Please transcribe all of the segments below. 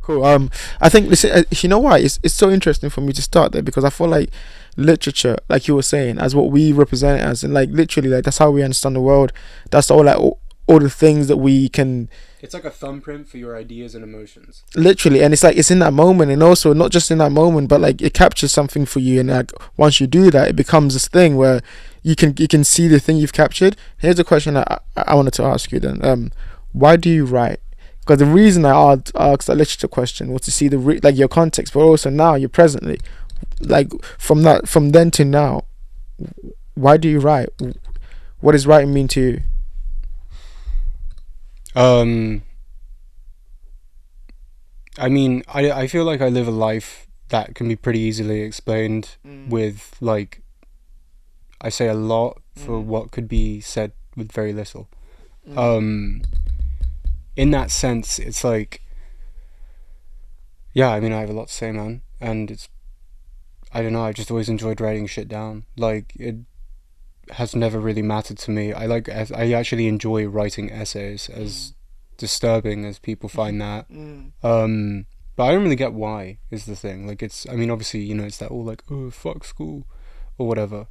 Cool. I think listen, you know why it's so interesting for me to start there because I feel like literature, like you were saying, as what we represent it as, and like literally, like that's how we understand the world. That's all like all the things that we can It's like a thumbprint for your ideas and emotions. literally, and it's like it's in that moment, and also not just in that moment, but like it captures something for you, and like once you do that, it becomes this thing where you can see the thing you've captured. Here's a question I wanted to ask you then. Why do you write? Because the reason I asked that literature question was to see the like your context, but also now you're presently, like from then to now. Why do you write? What does writing mean to you? Um, I mean, I feel like I live a life that can be pretty easily explained with, like, I say a lot for what could be said with very little. Um, in that sense, it's like, yeah, I mean, I have a lot to say, man. And it's, I don't know, I just always enjoyed writing shit down. Like, it has never really mattered to me. I actually enjoy writing essays, as disturbing as people find that. But I don't really get why, is the thing. Like, it's, I mean, obviously, it's that all like, oh, fuck school, or whatever.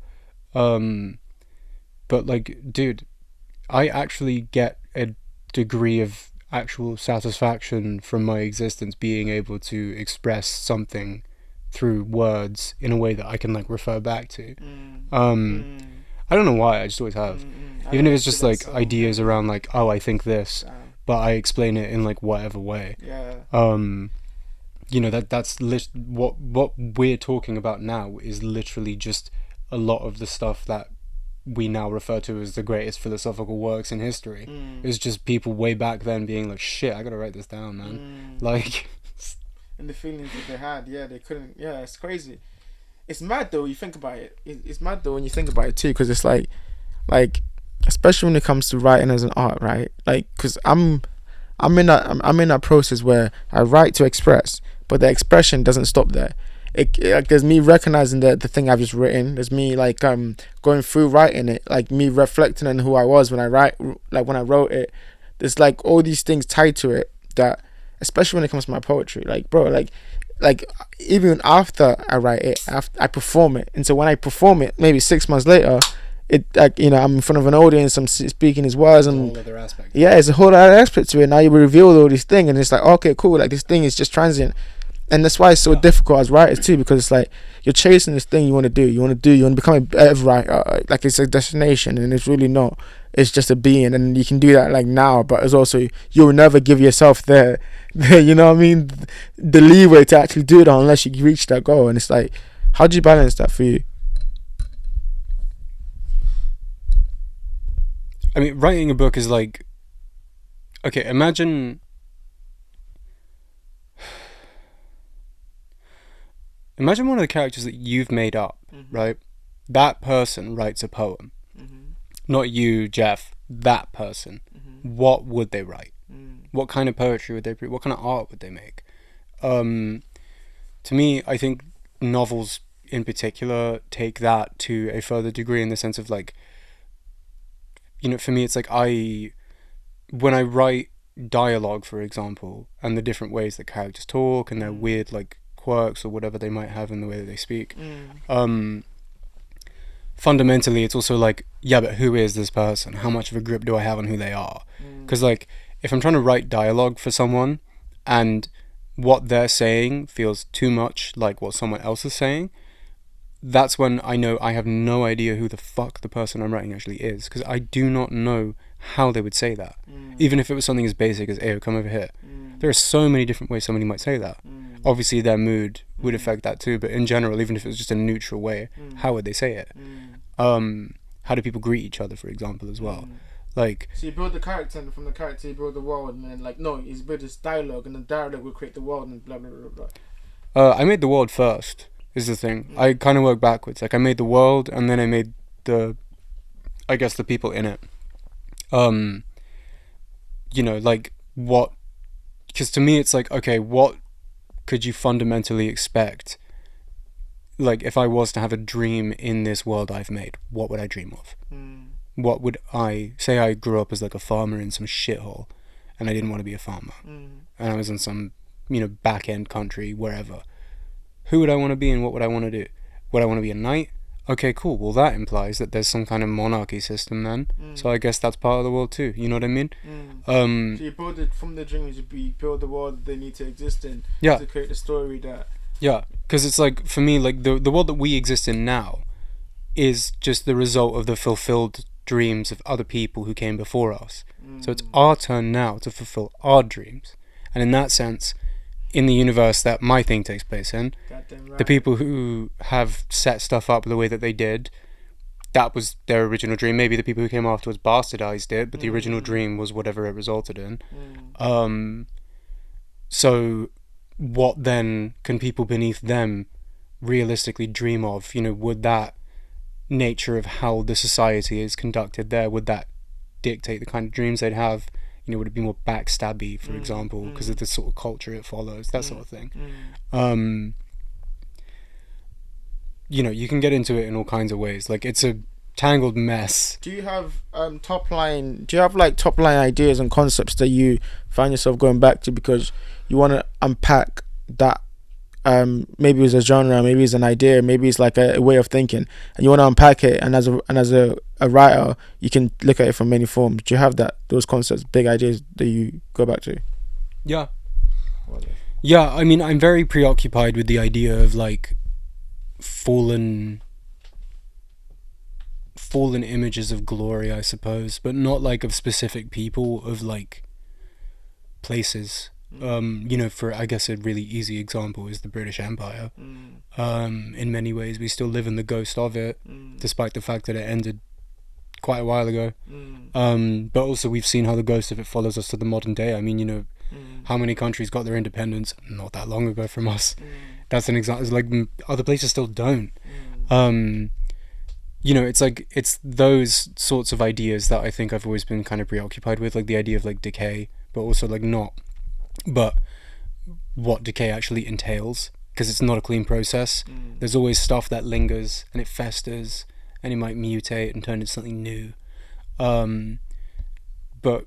Um, but like, dude, I actually get a degree of actual satisfaction from my existence being able to express something through words in a way that I can like refer back to. Um, I don't know why, I just always have. Even if it's just like ideas around like, oh, I think this, but I explain it in like whatever way. Um, what we're talking about now is literally just a lot of the stuff that we now refer to as the greatest philosophical works in history. It's just people way back then being like, shit, I gotta write this down, man. Like, And the feelings that they had, yeah, they couldn't. Yeah, it's crazy. It's mad though. You think about it. It's mad though when you think about it too, because it's like, especially when it comes to writing as an art, right? Like, because I'm in that process where I write to express, but the expression doesn't stop there. Like there's me recognizing the thing I've just written. There's me like going through writing it, like me reflecting on who I was when I write, like when I wrote it. There's like all these things tied to it that, especially when it comes to my poetry, like bro, like even after I write it, after I perform it, and so when I perform it, maybe 6 months later, it like I'm in front of an audience, I'm speaking his words, a and whole other aspect. yeah, it's a whole other aspect to it. Now you reveal all these things, and it's like okay, cool, like this thing is just transient, and that's why it's so difficult as writers too, because it's like you're chasing this thing you want to do, you want to become a better writer, like it's a destination, and it's really not. It's just a being, and you can do that like now, but it's also you'll never give yourself the you know what I mean, the leeway to actually do it unless you reach that goal, and it's like, how do you balance that for you? I mean, writing a book is like, okay, imagine one of the characters that you've made up, right? That person writes a poem. Not you, Jeff. That person. What would they write? What kind of poetry would they? What kind of art would they make? To me, I think novels in particular take that to a further degree in the sense of like, for me, it's like when I write dialogue, for example, and the different ways that characters talk and their weird like quirks or whatever they might have in the way that they speak. Fundamentally, it's also like, yeah, but who is this person? How much of a grip do I have on who they are? Because like, if I'm trying to write dialogue for someone and what they're saying feels too much like what someone else is saying, that's when I know I have no idea who the fuck the person I'm writing actually is, because I do not know how they would say that. Even if it was something as basic as, "Ayo, come over here." There are so many different ways somebody might say that. Obviously, their mood would affect that too, but in general, even if it was just a neutral way, how would they say it? How do people greet each other, for example, as well? Like, So you build the character, and from the character you build the world, and then like no, you build this dialogue, and the dialogue will create the world, and blah blah blah blah. I made the world first, is the thing. I kind of work backwards. Like, I made the world, and then I made I guess, the people in it. Like, what... Because to me, it's like, okay, what could you fundamentally expect? Like, if I was to have a dream in this world I've made, what would I dream of? What would I... Say I grew up as, like, a farmer in some shithole, and I didn't want to be a farmer. And I was in some back end country, wherever. Who would I want to be and what would I want to do? Would I want to be a knight? Okay, cool. Well, that implies that there's some kind of monarchy system then. So I guess that's part of the world too. You know what I mean? So you build it from the dreams. You build the world that they need to exist in. Yeah. To create the story that. Yeah, because it's like, for me, like the world that we exist in now is just the result of the fulfilled dreams of other people who came before us. So it's our turn now to fulfill our dreams. And in that sense, in the universe that my thing takes place in, Right. the people who have set stuff up the way that they did, that was their original dream. Maybe the people who came afterwards bastardized it, but the original dream was whatever it resulted in. So what then can people beneath them realistically dream of? Would that nature of how the society is conducted there, would that dictate the kind of dreams they'd have? Would it be more backstabby, for example, because of the sort of culture it follows, that sort of thing. You can get into it in all kinds of ways. Like, it's a tangled mess. Do you have top line ideas and concepts that you find yourself going back to because you want to unpack that? Maybe it's a genre, maybe it's an idea, maybe it's like a way of thinking, and you want to unpack it. And as a writer, you can look at it from many forms. Do you have those concepts, big ideas that you go back to? Yeah. Yeah, I mean, I'm very preoccupied with the idea of like fallen images of glory, I suppose, but not like of specific people, of like places. For, I guess, a really easy example is the British Empire. In many ways, we still live in the ghost of it, despite the fact that it ended quite a while ago. But also we've seen how the ghost of it follows us to the modern day. I mean, how many countries got their independence not that long ago from us? That's an example. It's like other places still don't. It's like, it's those sorts of ideas that I think I've always been kind of preoccupied with, like the idea of like decay, but also like but what decay actually entails, because it's not a clean process. There's always stuff that lingers and it festers and it might mutate and turn into something new. But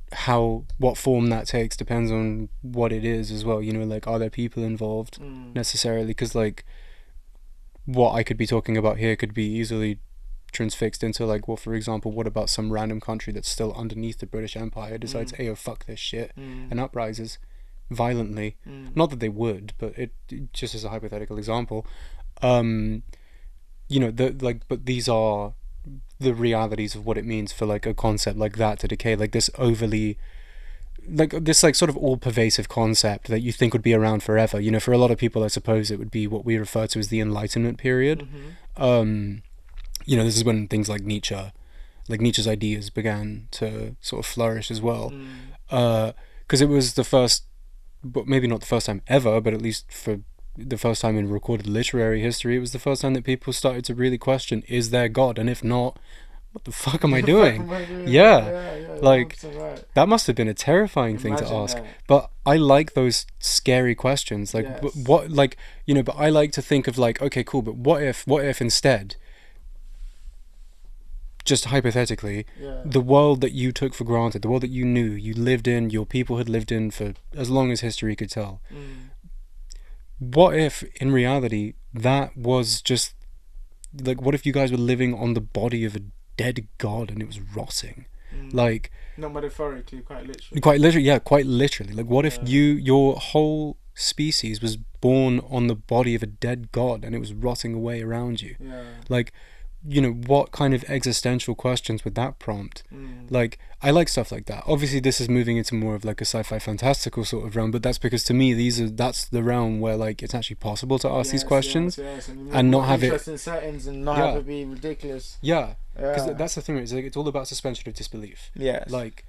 what form that takes depends on what it is as well. Like, are there people involved necessarily? Because like what I could be talking about here could be easily transfixed into like, well, for example, what about some random country that's still underneath the British Empire decides, hey, oh, fuck this shit, and uprises violently. Not that they would, but it just as a hypothetical example. But these are the realities of what it means for like a concept like that to decay, like this overly, like this like sort of all-pervasive concept that you think would be around forever. For a lot of people, I suppose it would be what we refer to as the Enlightenment period. This is when things like Nietzsche's ideas began to sort of flourish as well, because it was the first, but maybe not the first time ever, but at least for the first time in recorded literary history, it was the first time that people started to really question, is there God? And if not, what the fuck am I doing? Yeah, like, right. That must have been a terrifying thing to ask. That. But I like those scary questions. Like, yes. What, like, but I like to think of like, okay, cool, but what if instead, just hypothetically, the world that you took for granted, the world that you knew, you lived in, your people had lived in for as long as history could tell. What if, in reality, that was just, like, what if you guys were living on the body of a dead god and it was rotting? Like... Not metaphorically, quite literally. Quite literally. Like, what if your whole species was born on the body of a dead god and it was rotting away around you? Like... what kind of existential questions would that prompt? Like, I like stuff like that. Obviously, this is moving into more of like a sci-fi fantastical sort of realm, but that's because to me, that's the realm where like it's actually possible to ask these questions and not have it in settings and not have it be ridiculous. Because that's the thing. It's all about suspension of disbelief. Like,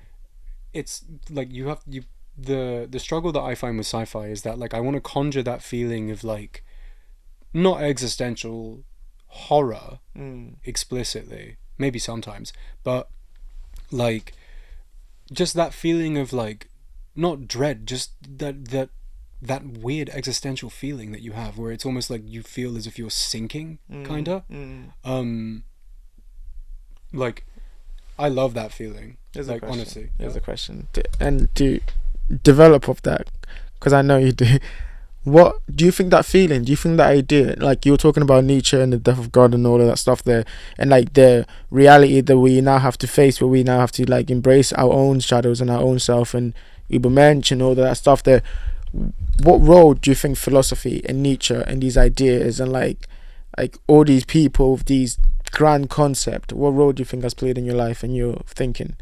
it's like the struggle that I find with sci-fi is that like I want to conjure that feeling of like not existential horror explicitly, maybe sometimes, but like just that feeling of like not dread, just that weird existential feeling that you have where it's almost like you feel as if you're sinking, kinda. Like, I love that feeling. Honestly, here's a question, and to develop off that because I know you do. What do you think that feeling? Do you think that idea, like you were talking about Nietzsche and the death of God and all of that stuff there, and like the reality that we now have to face, where we now have to like embrace our own shadows and our own self and Übermensch and all of that stuff there. What role do you think philosophy and Nietzsche and these ideas and like all these people with these grand concept, what role do you think has played in your life and your thinking?